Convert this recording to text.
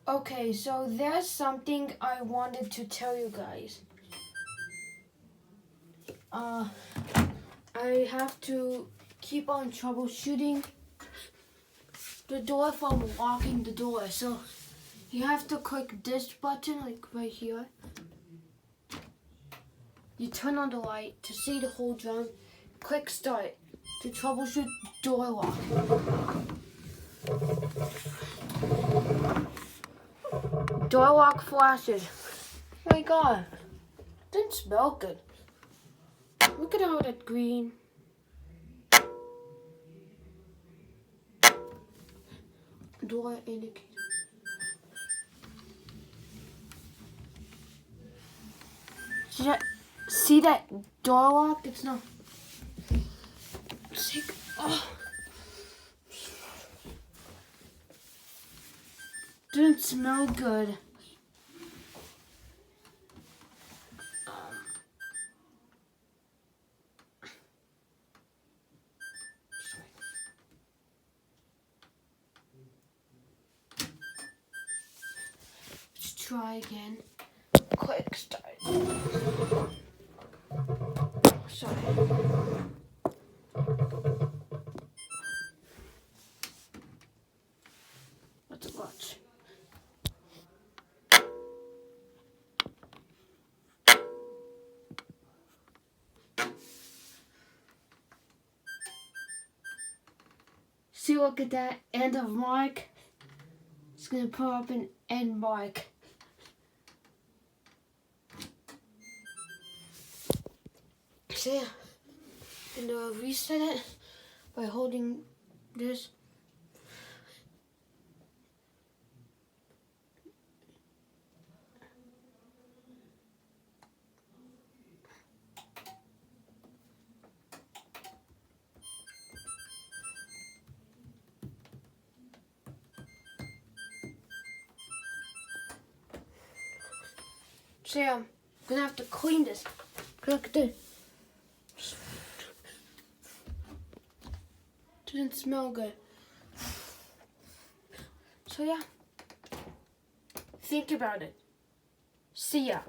Okay, so there's something I wanted to tell you guys. I have to keep on troubleshooting the door from locking the door. So you have to click this button, like right here. You turn on the light to see the whole drum. Click start to troubleshoot door lock. Door lock flashes. Oh my god, didn't smell good. Look at all that green. Door indicator. See that door lock? It's not. Sick. Oh. Didn't smell good. Let's try again. Click start. Sorry. Let's watch. See, look at that end of mark. It's gonna put up an end mark. See, and reset it by holding this. See, I'm gonna have to clean this. Look at this. Didn't smell good. So yeah, think about it. See ya.